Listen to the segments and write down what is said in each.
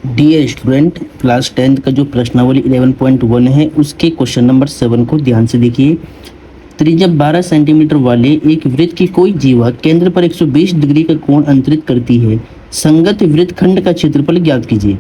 Dear student, class 10th का जो प्रश्नावली 11.1 है उसके क्वेश्चन नंबर 7 को ध्यान से देखिए। त्रिज्या 12 सेंटीमीटर वाले एक वृत्त की कोई जीवा केंद्र पर 120 डिग्री का कोण अंतरित करती है। संगत वृत्तखंड का क्षेत्रफल ज्ञात कीजिए।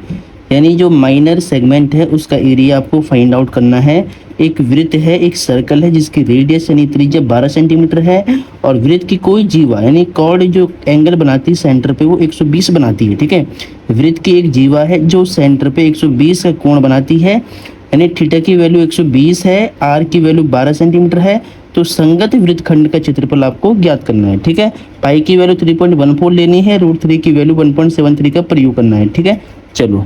यानी जो माइनर सेगमेंट है उसका एरिया आपको फाइंड आउट करना है। एक वृत्त है, एक सर्कल है जिसकी रेडियस यानी त्रिज्या 12 सेंटीमीटर है और वृत्त की कोई जीवा यानी कॉर्ड जो एंगल बनाती है सेंटर पे वो 120 बनाती है। ठीक है, वृत्त की एक जीवा है जो सेंटर पे 120 का कोण बनाती है, यानी थीटा की वैल्यू 120 है, आर की वैल्यू 12 सेंटीमीटर है। तो संगत वृत्तखंड का क्षेत्रफल आपको ज्ञात करना है। ठीक है, पाई की वैल्यू 3.14 लेनी है, √3 की वैल्यू 1.73 का प्रयोग करना है। ठीक है, चलो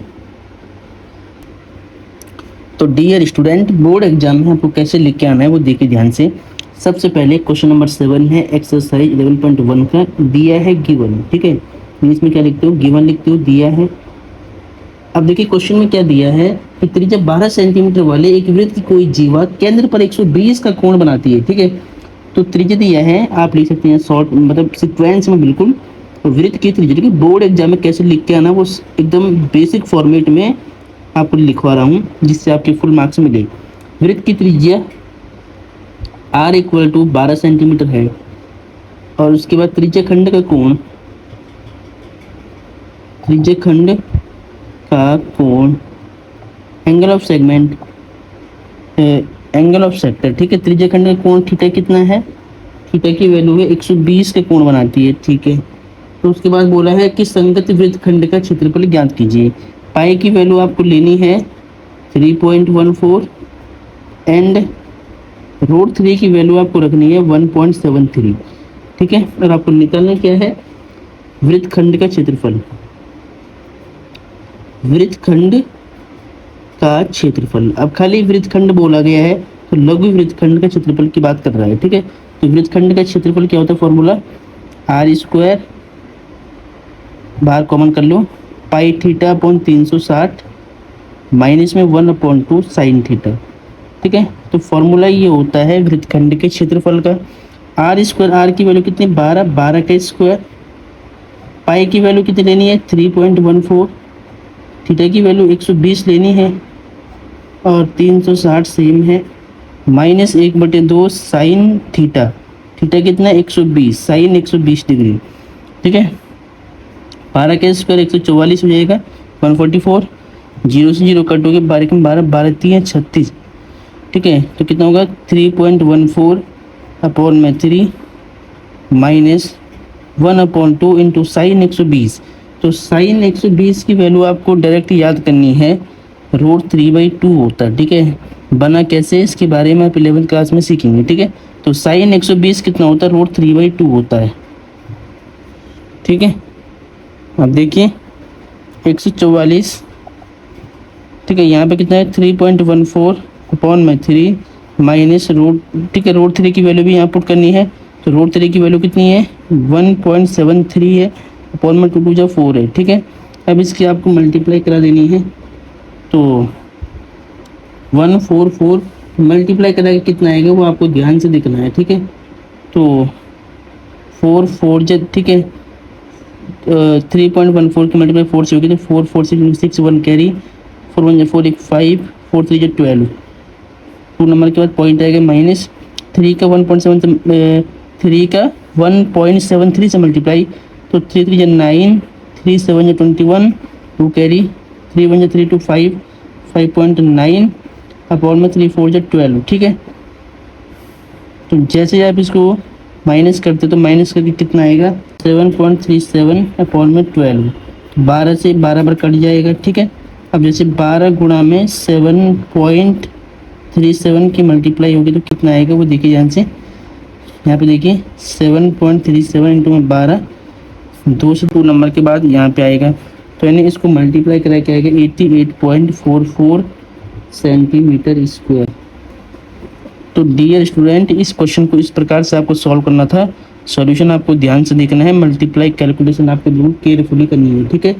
तो डियर स्टूडेंट, बोर्ड एग्जाम में आपको कैसे लिख के आना है वो देखिए ध्यान से। सबसे पहले क्वेश्चन नंबर 7 है, एक्सरसाइज 11.1 का दिया है गिवन। ठीक है, इंग्लिश में क्या लिखते हो, गिवन लिखते हो, दिया है। अब देखिए क्वेश्चन में क्या दिया है कि त्रिज्या 12 सेंटीमीटर वाले एक वृत्त की कोई जीवा केंद्र पर 120 का कोण बनाती है। ठीक है, तो त्रिज्या दिया है, आप लिख सकते हैं शॉर्ट मतलब सीक्वेंस में बिल्कुल। वृत्त की त्रिज्या बोर्ड एग्जाम में कैसे लिख के आना वो एकदम बेसिक फॉर्मेट में आपको लिखवा रहा हूँ जिससे आपके फुल मार्क्स मिले। वृत्त की त्रिज्या r इक्वल टू 12 सेंटीमीटर है और उसके बाद त्रिज्या खंड का कोण, त्रिज्या खंड का कोण angle of segment, angle of sector. ठीक है, त्रिज्या खंड का कोण थीटा कितना है, थीटा की वैल्यू है 120 के कोण बनाती है। ठीक है, तो उसके बाद बोला है कि संगत वृत्तखंड का क्षेत्रफल ज्ञात कीजिए। पाई की वैल्यू आपको लेनी है 3.14 एंड √3 की वैल्यू आपको रखनी है 1.73। ठीक है, और आपको निकालना क्या है, वृत्तखंड का क्षेत्रफल, वृत्तखंड का क्षेत्रफल। अब खाली वृत्तखंड बोला गया है तो लघु वृत्तखंड का क्षेत्रफल की बात कर रहा है। ठीक है, तो वृत्तखंड का क्षेत्रफल क्या होता है, फॉर्मूला r², बाहर कॉमन कर लो, पाई थीटा अपॉन 360 माइनस में 1/2 साइन थीटा। ठीक है, तो फॉर्मूला ये होता है वृत्तखंड के क्षेत्रफल का। r², r की वैल्यू कितनी, 12, 12 का स्क्वायर, पाई की वैल्यू कितनी लेनी है 3.14, थीटा की वैल्यू 120 लेनी है और 360 सेम है, माइनस 1/2 साइन थीटा, थीटा कितना 120, साइन 120 डिग्री। ठीक है, 12 का स्क्वायर 144 हो जाएगा, 144, 0 से 0 कट हो गया, 12 के 12, 12 3 36। ठीक है, तो कितना होगा 3.14 अपॉन में 3 माइनस 1/2 इंटू साइन 120। तो साइन 120 की वैल्यू आपको डायरेक्ट याद करनी है, √3/2 होता है। ठीक है, बना कैसे इसके बारे में आप 11th क्लास में सीखेंगे। ठीक है, तो साइन 120 कितना होता है, √3/2 होता है। ठीक है, अब देखिए 144। ठीक है, यहाँ पे कितना है 3.14 अपॉन में 3 माइनस रूट, ठीक है, √3 की वैल्यू भी यहाँ पुट करनी है, तो √3 की वैल्यू कितनी है 1.73 है, अपॉन में 2 2 4 है। ठीक है, अब इसकी आपको मल्टीप्लाई करा देनी है, तो 144 मल्टीप्लाई करा के कितना आएगा वो आपको ध्यान से देखना है। ठीक है, तो 4 4 जब, ठीक है, 3.14 की मल्टीप्लाई 4 से होगी तो 4 4 6 1 कैरी, 4 1 4 1 5, 4 3 12, 2 नंबर के बाद पॉइंट आएगा माइनस 3 का 1.73 से मल्टीप्लाई, तो 3 3 9, 3 7 21, 2 कैरी, 3 1 3 2 5, 5.9 अपॉन में 3 4 12। ठीक है, तो जैसे आप इसको माइनस करते तो माइनस करके कितना आएगा 7.37 अपॉन में 12, 12 से 12 बार कट जाएगा। ठीक है, अब जैसे 12 गुणा में 7.37 की मल्टीप्लाई होगी तो कितना आएगा वो देखिए ध्यान से। यहाँ पे देखिए 7.37 इंटू में 12, 2 से 2 नंबर के बाद यहाँ पे आएगा, तो यानी इसको मल्टीप्लाई करा के आएगा 88.44 सेंटीमीटर स्क्वायर। तो डियर स्टूडेंट, इस क्वेश्चन को इस प्रकार से आपको सॉल्व करना था। सॉल्यूशन आपको ध्यान से देखना है, मल्टीप्लाई कैलकुलेशन आपको बिल्कुल केयरफुली करनी है। ठीक है,